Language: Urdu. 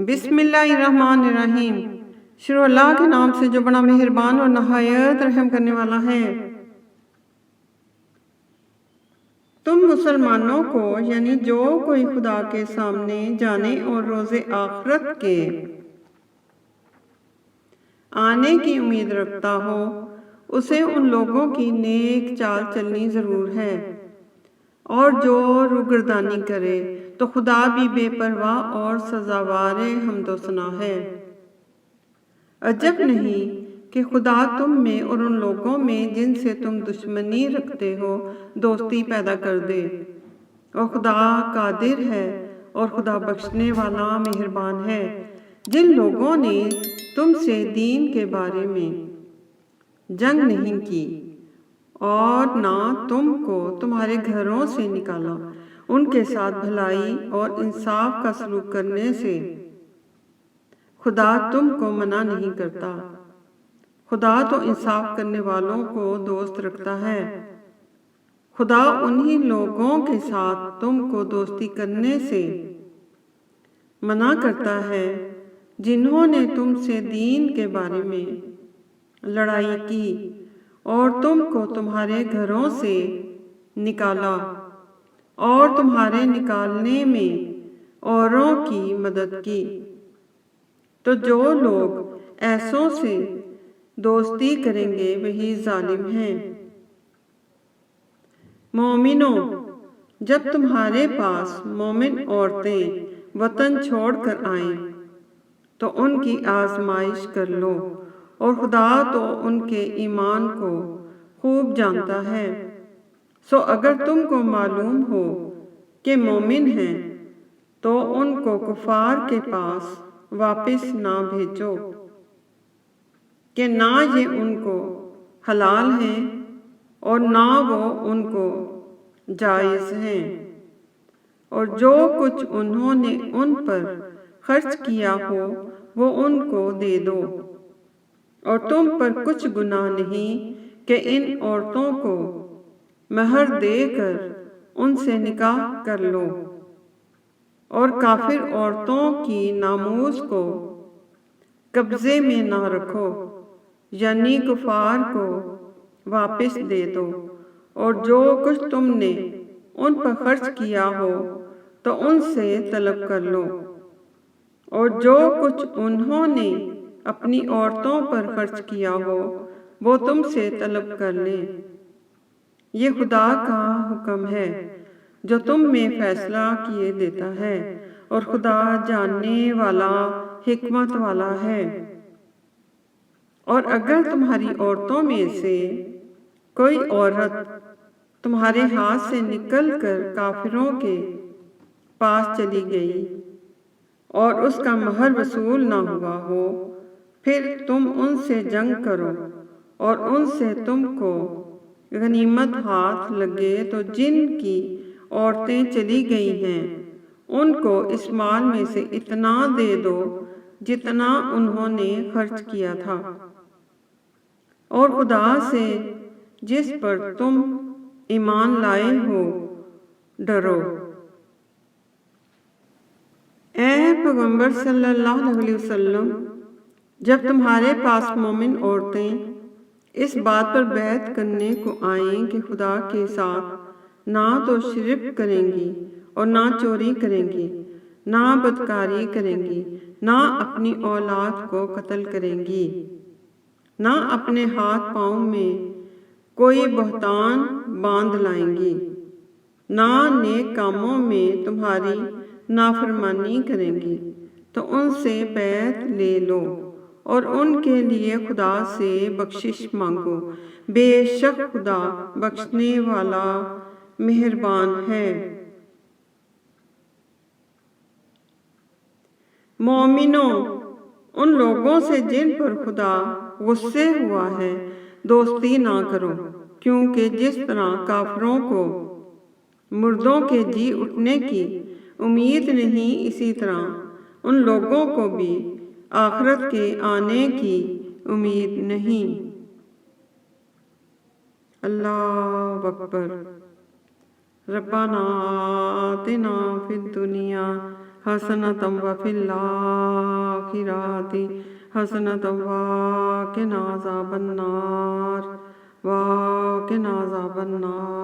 بسم اللہ الرحمن الرحیم۔ شروع اللہ کے نام سے جو بڑا مہربان اور نہایت رحم کرنے والا ہے۔ تم مسلمانوں کو یعنی جو کوئی خدا کے سامنے جانے اور روز آخرت کے آنے کی امید رکھتا ہو، اسے ان لوگوں کی نیک چال چلنی ضرور ہے، اور جو روگردانی کرے تو خدا بھی بے پرواہ اور سزاوار حمد و ثنا ہے۔ عجب نہیں کہ خدا تم میں اور ان لوگوں میں جن سے تم دشمنی رکھتے ہو دوستی پیدا کر دے، اور خدا قادر ہے اور خدا بخشنے والا مہربان ہے۔ جن لوگوں نے تم سے دین کے بارے میں جنگ نہیں کی اور نہ تم کو تمہارے گھروں سے نکالا، ان کے ساتھ بھلائی اور انصاف کا سلوک کرنے سے خدا تم کو منع نہیں کرتا۔ خدا تو انصاف کرنے والوں کو دوست رکھتا ہے۔ خدا انہی لوگوں کے ساتھ تم کو دوستی کرنے سے منع کرتا ہے جنہوں نے تم سے دین کے بارے میں لڑائی کی اور تم کو تمہارے گھروں سے نکالا اور تمہارے نکالنے میں اوروں کی مدد کی۔ تو جو لوگ ایسوں سے دوستی کریں گے وہی ظالم ہیں۔ مومنوں، جب تمہارے پاس مومن عورتیں وطن چھوڑ کر آئیں تو ان کی آزمائش کر لو، اور خدا تو ان کے ایمان کو خوب جانتا ہے۔ سو اگر تم کو معلوم ہو کہ مومن ہیں تو ان کو کفار کے پاس واپس نہ بھیجو، کہ نہ یہ ان کو حلال ہیں اور نہ وہ ان کو جائز ہیں، اور جو کچھ انہوں نے ان پر خرچ کیا ہو وہ ان کو دے دو، اور تم پر کچھ گناہ نہیں کہ ان عورتوں کو مہر دے کر ان سے نکاح کر لو، اور کافر عورتوں کی ناموس کو قبضے میں نہ رکھو، یعنی کفار کو واپس دے دو، اور جو کچھ تم نے ان پر خرچ کیا ہو تو ان سے طلب کر لو، اور جو کچھ انہوں نے اپنی عورتوں پر خرچ کیا ہو وہ تم سے طلب کر لیں۔ یہ خدا کا حکم ہے جو تم میں فیصلہ کیے دیتا ہے، اور خدا جاننے والا حکمت والا ہے۔ اور اگر تمہاری عورتوں میں سے کوئی عورت تمہارے ہاتھ سے نکل کر کافروں کے پاس چلی گئی اور اس کا مہر وصول نہ ہوا ہو، پھر تم ان سے جنگ کرو اور ان سے تم کو غنیمت ہاتھ لگے تو جن کی عورتیں چلی گئی ہیں ان کو اس مال میں سے اتنا دے دو جتنا انہوں نے خرچ کیا تھا، اور خدا سے جس پر تم ایمان لائے ہو ڈرو۔ اے پیغمبر صلی اللہ علیہ وسلم، جب تمہارے پاس مومن عورتیں اس بات پر بیعت کرنے کو آئیں کہ خدا کے ساتھ نہ تو شرک کریں گی اور نہ چوری کریں گی، نہ بدکاری کریں گی، نہ اپنی اولاد کو قتل کریں گی، نہ اپنے ہاتھ پاؤں میں کوئی بہتان باندھ لائیں گی، نہ نیک کاموں میں تمہاری نافرمانی کریں گی، تو ان سے بیعت لے لو اور ان کے لیے خدا سے بخشش مانگو، بے شک خدا بخشنے والا مہربان ہے۔ مومنوں، ان لوگوں سے جن پر خدا غصے ہوا ہے دوستی نہ کرو، کیونکہ جس طرح کافروں کو مردوں کے جی اٹھنے کی امید نہیں، اسی طرح ان لوگوں کو بھی آخرت کے آنے کی امید نہیں۔ اللہ اکبر۔ ربنا آتنا فی الدنیا حسنة وفي الآخرة حسنة وقنا عذاب النار وقنا عذاب النار.